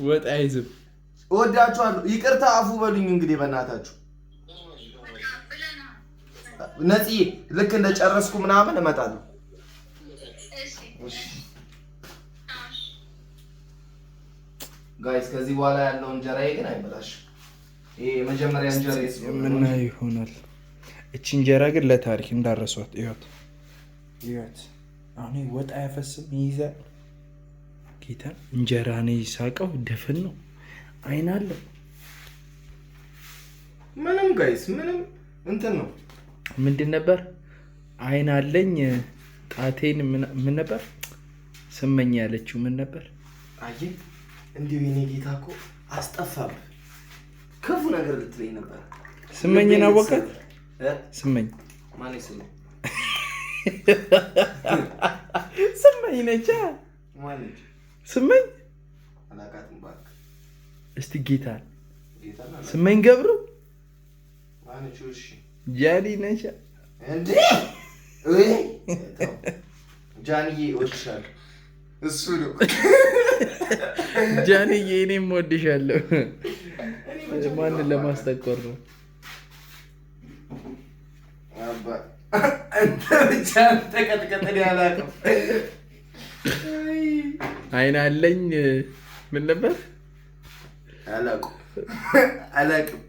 ወጥ አይዝም። እወዳችኋለሁ። ይቅርታ አፉ በሉኝ እንግዲህ በእናታችሁ ነፂ ልክ እንደጨረስኩ ምናምን እመጣለሁ። ጋይስ ከዚህ በኋላ ያለው እንጀራዬ ግን አይበላሽም። ይሄ የመጀመሪያ እንጀራዬ ምን ይሆናል? እቺ እንጀራ ግን ለታሪክ እንዳረሷት ይወት አሁን ወጥ አያፈስም ይይዛል። ጌታ እንጀራ ነው ይሳቀው ደፍን ነው አይን አለ ምንም ጋይስ ምንም እንትን ነው ምንድን ነበር አይን አለኝ ጣቴን ምን ነበር ስመኝ ያለችው ምን ነበር? አይ እንዲሁ የኔ ጌታ እኮ አስጠፋብ ክፉ ነገር ልትለኝ ነበር። ስመኝን አወቃት ስመኝ ማን ይስል ስመኝ ነቻ ማን ስመኝ አላቃትም ባክ እስቲ ጌታ ስመኝ ገብሩ ማን እሺ ጃኒ ነቻ እንዴ ጃኒዬ ወድሻለሁ እሱ ነው ጃኒዬ እኔም ወድሻለሁ። ማንን ለማስጠቆር ነው? አባ አንተ ብቻ ተቀጥቀጥ ያላቀም አይን አለኝ ምን ነበር አላቅም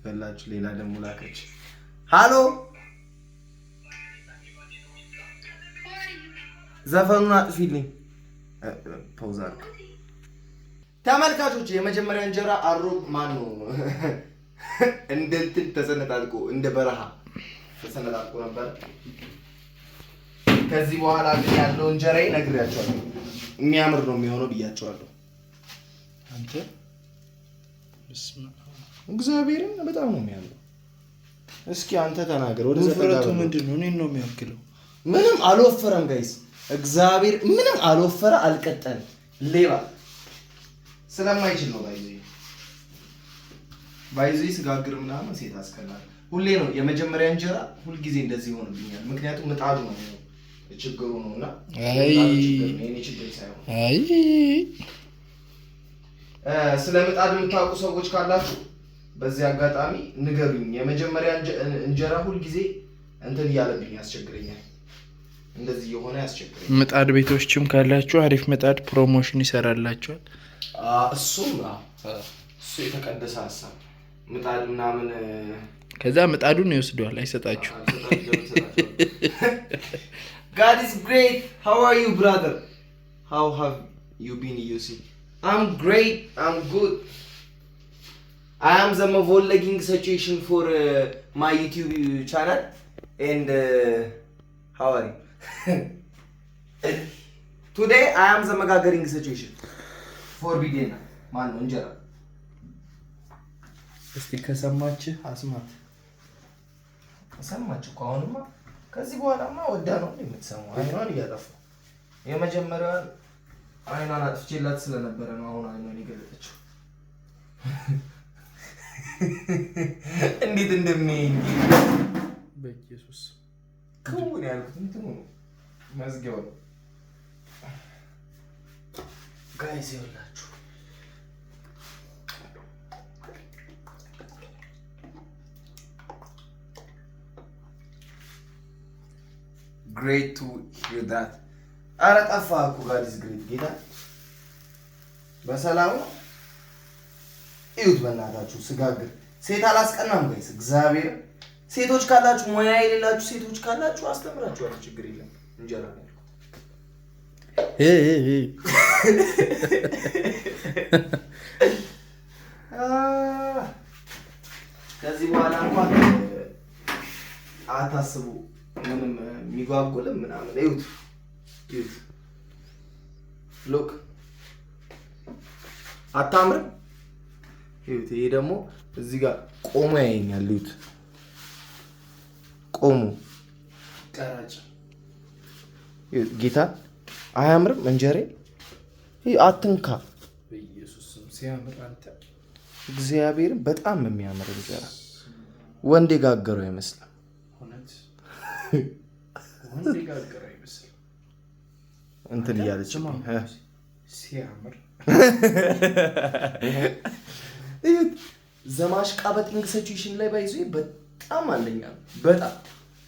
በላችሁ። ሌላ ደግሞ ላከች ሃሎ ዘፈኑን አጥፊልኝ ፓውዝ አድርግ። ተመልካቾች የመጀመሪያ እንጀራ አሮብ ማን ነው እንደ እንትን ተሰነጣጥቆ እንደ በረሃ ተሰነጣጥቆ ነበር። ከዚህ በኋላ ግን ያለው እንጀራዬ ነግሬያቸዋለሁ የሚያምር ነው የሚሆነው ብያቸዋለሁ። አንተ እግዚአብሔርን በጣም ነው የሚያምረው። እስኪ አንተ ተናገር። ወደ ዘፈረቱ ምንድነው? እኔን ነው የሚያክለው። ምንም አልወፈረም ጋይስ፣ እግዚአብሔር ምንም አልወፈረ አልቀጠለም። ሌባ ስለማይችል ነው ባይዚ ስጋግር ምናምን ሴት አስከናል። ሁሌ ነው የመጀመሪያ እንጀራ ሁልጊዜ እንደዚህ ይሆንብኛል። ምክንያቱም ምጣዱ ነው ችግሩ ነውና እኔ ችግር ሳይሆን ስለ ምጣድ የምታውቁ ሰዎች ካላችሁ በዚህ አጋጣሚ ንገሩኝ። የመጀመሪያ እንጀራ ሁልጊዜ እንትን እያለብኝ ያስቸግረኛል። እንደዚህ የሆነ ያስቸግረኛል። ምጣድ ቤቶችም ካላችሁ አሪፍ ምጣድ ፕሮሞሽን ይሰራላችኋል። እሱ የተቀደሰ ሀሳብ ምጣድ ምናምን ከዛ ምጣዱን ይወስደዋል አይሰጣችሁ። God is great. How are you, brother? How have you been, UC? I'm great. I'm good. I am the vlogging situation for my YouTube channel. And how are you? Today I am the magagaring situation for video. Man, እንጀራ እስቲ ከሰማችሁ አስማት ሰማችሁ እኮ አሁንማ ከዚህ በኋላማ ወዳ ነው የምትሰማው። አይኗን እያጠፋ የመጀመሪያዋን አይኗን አጥፍቼላት ስለነበረ ነው አሁን አይኗን የገለጠችው። እንዴት እንደሚሄድ በኢየሱስ ከውን ያልኩት እንትኑ ነው መዝጊያው ነው። ጋይስ ይኸውላችሁ great to hear that. አረ ጠፋህ እኮ God is great ጌታ በሰላም ነው። እዩት በእናታችሁ ስጋግር ሴት አላስቀናም ጋይስ። እግዚአብሔር ሴቶች ካላችሁ ሙያ የሌላችሁ ሴቶች ካላችሁ አስተምራችኋለሁ፣ ችግር የለም። እንጀራ ነው ከዚህ በኋላ እንኳን አታስቡ። ምንም የሚጓጉልም ምናምን እዩት ሎክ አታምርም? እዩት። ይሄ ደግሞ እዚህ ጋር ቆሞ ያየኛል። እዩት ቆሞ ቀራጭ ጌታ አያምርም? እንጀሬ አትንካ። በኢየሱስ ስም ሲያምር አንተ እግዚአብሔርን በጣም የሚያምር እንጀራ ወንድ የጋገረው አይመስልም። እውነት ወንድ የጋገረው አይመስልም። እንትን እያለች ሲያምር ዘማሽ ቃበጥንግ ሰቹሽን ላይ ባይዞ በጣም አንደኛ ነው በጣም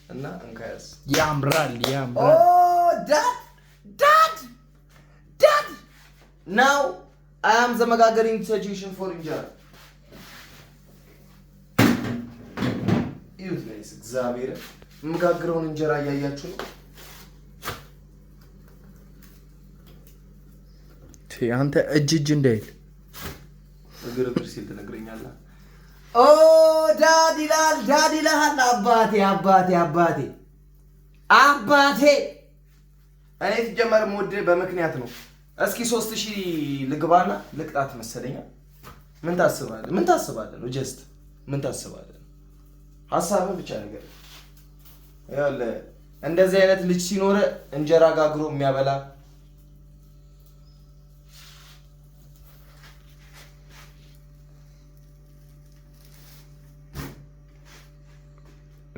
እና እንካያስ ያምራል። ዳድ now I am the magagering suggestion for እንጀራ ይሁት ነው እግዚአብሔር የምጋግረውን እንጀራ እያያችሁ ነው። አንተ እጅ እንዳይል እግር ሲል ትነግረኛለህ። ኦ ዳድ ይላል ዳድ ይልሃል። አባቴ እኔ ሲጀመር ሞድ በምክንያት ነው። እስኪ 3000 ልግባና ልቅጣት መሰለኛ። ምን ታስባለህ? ነው ጀስት ምን ታስባለህ? ሐሳብን ብቻ ነገር ያለ እንደዚህ አይነት ልጅ ሲኖር እንጀራ ጋግሮ የሚያበላ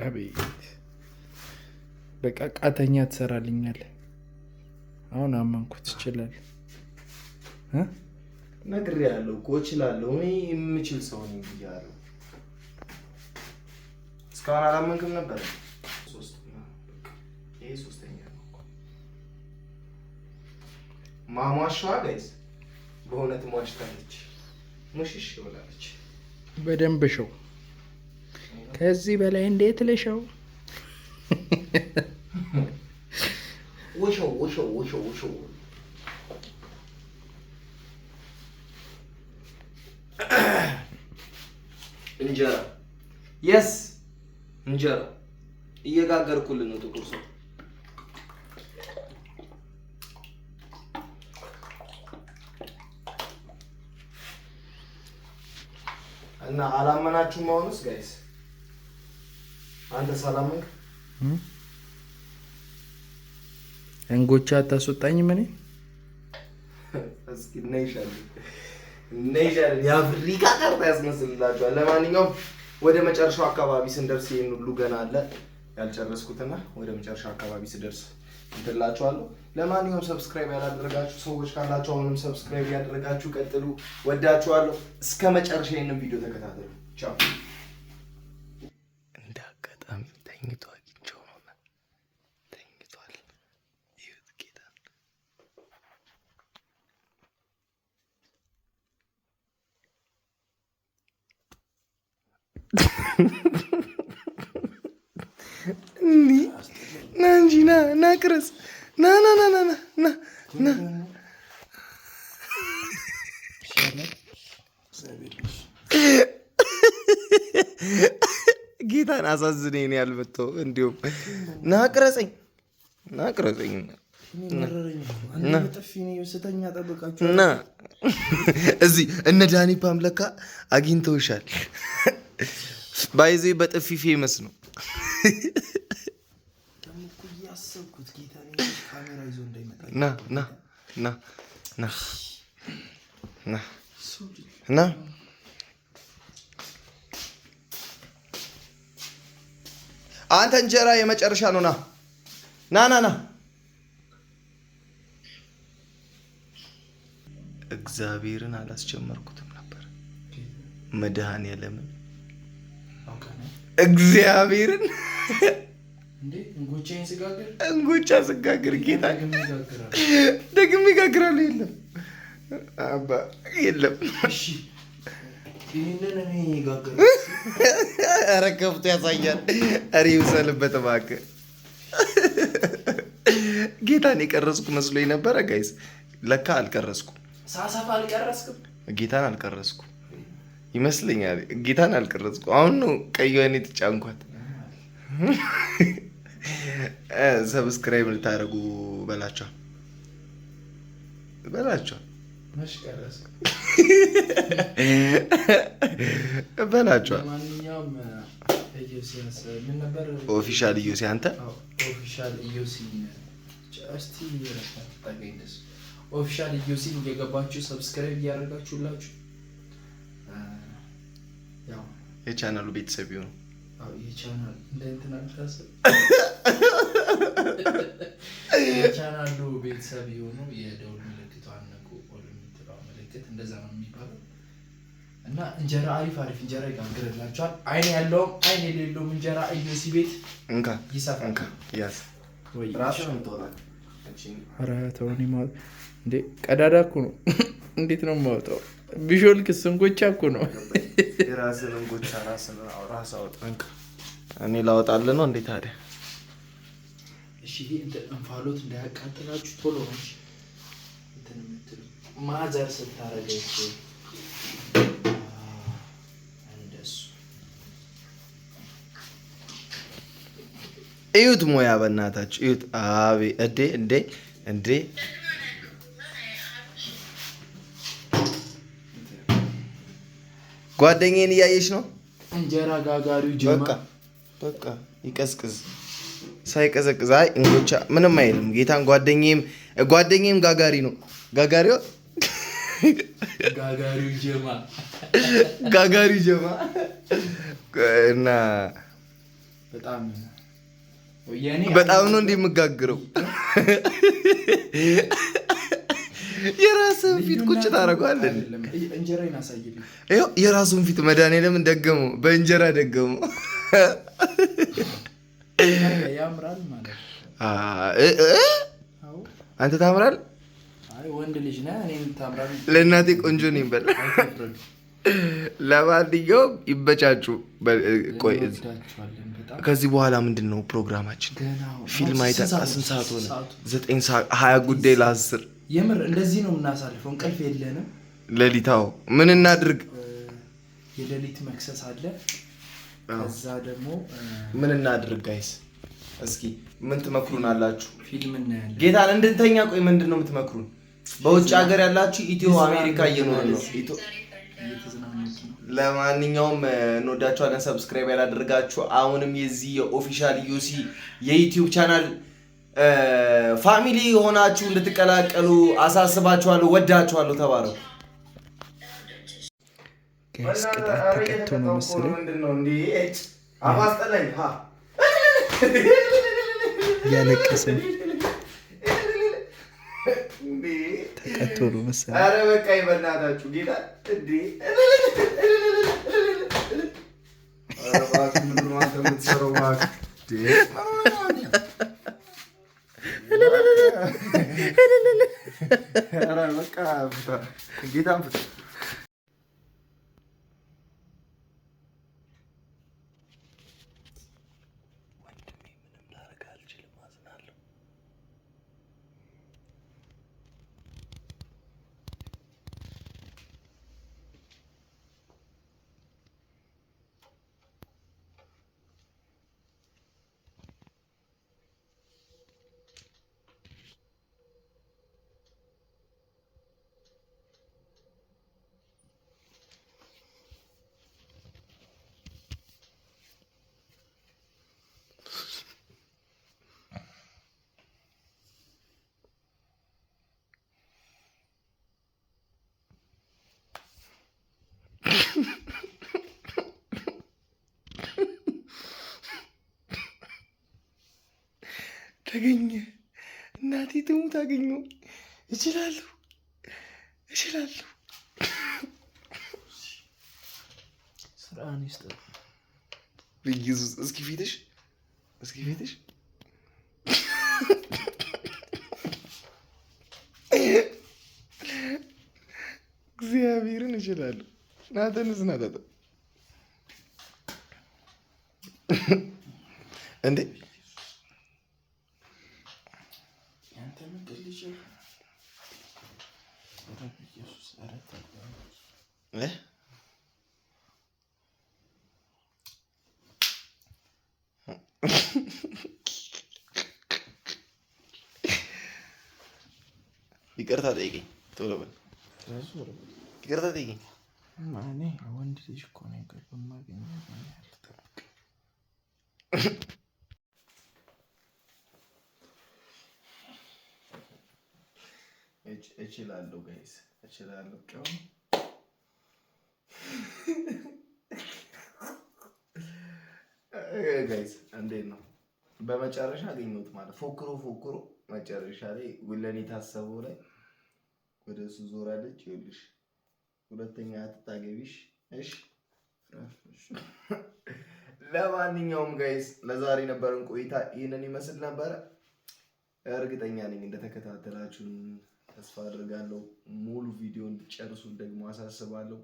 አቤት በቃ ቃተኛ ትሰራልኛለህ። አሁን አመንኩት። ትችላለህ ነግሬሃለሁ እኮ እችላለሁ። እኔ የምችል ሰው ነኝ ብያለሁ። እስካሁን አላመንክም ነበር። ይሄ ሶስተኛ ነው። ማሟሻዋ ጋይስ በእውነት ሟሽታለች። ሙሽሽ ይሆናለች። በደንብ ሸው። ከዚህ በላይ እንዴት ልሸው? ውሸው እንጀራ የስ እንጀራ እየጋገርኩልን ነው። ጥቁር ሰው እና አላመናችሁም? አሁንስ ጋይስ አንተ ሳላመንክ እንጎቻ አታስወጣኝ። ምን እስኪ ነይሻል የአፍሪካ ካርታ ያስመስልላችኋል። ለማንኛውም ወደ መጨረሻው አካባቢ ስንደርስ ይሄን ሁሉ ገና አለ ያልጨረስኩትና ወደ መጨረሻው አካባቢ ስደርስ እንትላችኋለሁ። ለማንኛውም ሰብስክራይብ ያላደረጋችሁ ሰዎች ካላችሁ አሁንም ሰብስክራይብ ያደረጋችሁ ቀጥሉ። ወዳችኋለሁ። እስከ መጨረሻ ይሄንን ቪዲዮ ተከታተሉ። ቻው። እንዳጋጣሚ ተኝቷል። ና እንጂ ና ቅረጽ ና ጌታን አሳዝነኝ ነው ያልመጣው። እንዲሁም ና ቅረጸኝ ና እዚህ እነ ዳኒ ፓምለካ አግኝተውሻል። ባይዜ በጥፊ ፌመስ ነው። ና አንተ እንጀራ የመጨረሻ ነው። ና እግዚአብሔርን አላስጀመርኩትም ነበር። መድኃኔዓለምን እግዚአብሔርን እንጎቻ ስጋግር ጌታ ደግሜ እጋግራለሁ። የለም አባ የለም። ኧረ ከብቶ ያሳያል። ኧረ ይውሰልበት እባክህ። ጌታን የቀረስኩ መስሎኝ ነበረ ጋይስ። ለካ አልቀረስኩም። ሳሳፍ አልቀረስኩም። ጌታን አልቀረስኩም ይመስለኛል። ጌታን አልቀረስኩም። አሁን ነው ቀይዋን የተጫንኳት። ሰብስክራይብ ልታደርጉ በላቸው መሽቀረስ በላቸው። ለማንኛውም ኢዮሲያስ ምን ነበር ኦፊሻል ኢዮሲ አንተ ኦፊሻል ኢዮሲ እስቲ ታገኝስ ኦፊሻል ኢዮሲን እየገባችሁ ሰብስክራይብ እያደረጋችሁላችሁ ያው የቻናሉ ቤተሰብ ይሁን። የቻናል እንትን አልታሰብ የቻናሉ ቤተሰብ ይሁኑ። የደውል ምልክቷን ነቁ ኦል የምትለው ምልክት እንደዛ ነው የሚባለው። እና እንጀራ አሪፍ እንጀራ ይጋግርላችኋል። አይን ያለውም አይን የሌለውም እንጀራ ኢዮሲ ቤት ይሰፋል። ያስ ወይ ራስህ ነው ተወራ ኧረ ተውኒ ማለት እንዴ ቀዳዳ እኮ ነው። እንዴት ነው የማወጣው? ቢሾልክስ እንጎቻ እኮ ነው። የራስህን እንጎቻ ራስህ አውጣ። እኔ ላወጣልህ ነው እንዴ ታዲያ? እሺ እንፋሎት እንዳያቃጥላችሁ ቶሎ ነው እንትን የምትሉ ማዘር ስታረገች እንደሱ እዩት። ሞያ በእናታችሁ እዩት። አቤ እንዴ ጓደኛዬን እያየሽ ነው። እንጀራ ጋጋሪው ጀማ በቃ ይቀዝቅዝ። ሳይቀዘቅዝ አይ እንጎቻ ምንም አይልም። ጌታን ጓደኛዬም ጋጋሪ ነው። ጋጋሪው ጀማ እና በጣም ነው እንደምጋግረው። የራስህን ፊት ቁጭ ታደርገዋለህ። እንጀራዬን አሳይልኝ። ይኸው የራሱን ፊት መድኃኒዓለምን ደገመው፣ በእንጀራ ደገመው። ያምራል ማለት አንተ ታምራል። አይ ወንድ ልጅ ነህ። እኔን ታምራል። ለእናቴ ቆንጆ ነኝ በል። ለማንኛውም ይበቻቹ። ቆይ ከዚህ በኋላ ምንድን ነው ፕሮግራማችን? ፊልም አይተን ስንት ሰዓት ሆነ? 9 ሰዓት 20 ጉዳይ ለ10 የምር እንደዚህ ነው የምናሳልፈው። እንቅልፍ የለንም። ሌሊታው ምን እናድርግ? የሌሊት መክሰስ አለ። ከዛ ደግሞ ምን እናድርግ? ጋይስ እስኪ ምን ትመክሩናላችሁ? ፊልም እናያለን። ጌታን እንድንተኛ። ቆይ ምንድን ነው የምትመክሩን? በውጭ ሀገር ያላችሁ ኢትዮ አሜሪካ እየኖርን ነው። ለማንኛውም እንወዳችኋለን። ሰብስክራይብ ያላደረጋችሁ አሁንም የዚህ የኦፊሻል ኢዮሲ የዩቲዩብ ቻናል ፋሚሊ ሆናችሁ እንድትቀላቀሉ አሳስባችኋለሁ። ወዳችኋለሁ። ተባረኩ። ጋይስ ቅጣት ተቀጥቶ ነው መሰለኝ። ምንድነው እንዴ? አባስጠላኝ ያለቀሰ ተቀጥቶ ነው መሰለኝ። ኧረ በቃ ይበናታችሁ ጌታ እንዴ! ኧረ እባክህ ምንድን ነው አንተ የምትሰራው? ኧረ በቃ ጌታን ፍታ። ተገኘ። እናቴ ትሙት አገኘሁ። እችላለሁ። ስራን ይስጥ በኢየሱስ። እስኪ ፊትሽ እግዚአብሔርን እችላለሁ። ናተንስ ናታጠ እንዴ ይቅርታ ጠይቀኝ ቶሎ በል። ይቅርታ ጠይቀኝ። ማኔ ወንድ ልጅ እኮ ነው ይቅርታ ማገኘት እችላለሁ ጋይስ እችላለሁ። ጋይስ እንዴት ነው? በመጨረሻ አገኘሁት ማለት ፎክሮ መጨረሻ ላይ ለኔ ታሰበው ላይ ወደ እሱ ዞራለች። ይኸውልሽ ሁለተኛ አትታገቢሽ። እሺ ለማንኛውም ጋይስ ለዛሬ ነበረን ቆይታ ይህንን ይመስል ነበረ። እርግጠኛ ነኝ እንደተከታተላችሁን ተስፋ አድርጋለሁ። ሙሉ ቪዲዮ እንድትጨርሱ ደግሞ አሳስባለሁ።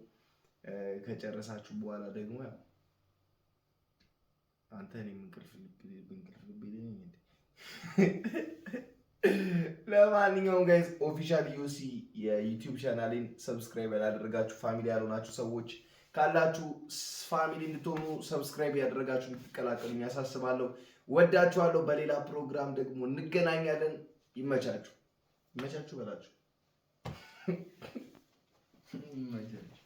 ከጨረሳችሁ በኋላ ደግሞ ያው አንተ እኔም እንቅልፍ ልብ እንዴ። ለማንኛውም ጋይስ ኦፊሻል ዩሲ የዩቲዩብ ቻናሌን ሰብስክራይብ ያላደረጋችሁ ፋሚሊ ያልሆናችሁ ሰዎች ካላችሁ ፋሚሊ እንድትሆኑ ሰብስክራይብ ያደረጋችሁ እንድትቀላቀሉ ያሳስባለሁ። ወዳችኋለሁ። በሌላ ፕሮግራም ደግሞ እንገናኛለን። ይመቻችሁ በላችሁ። ይመቻችሁ።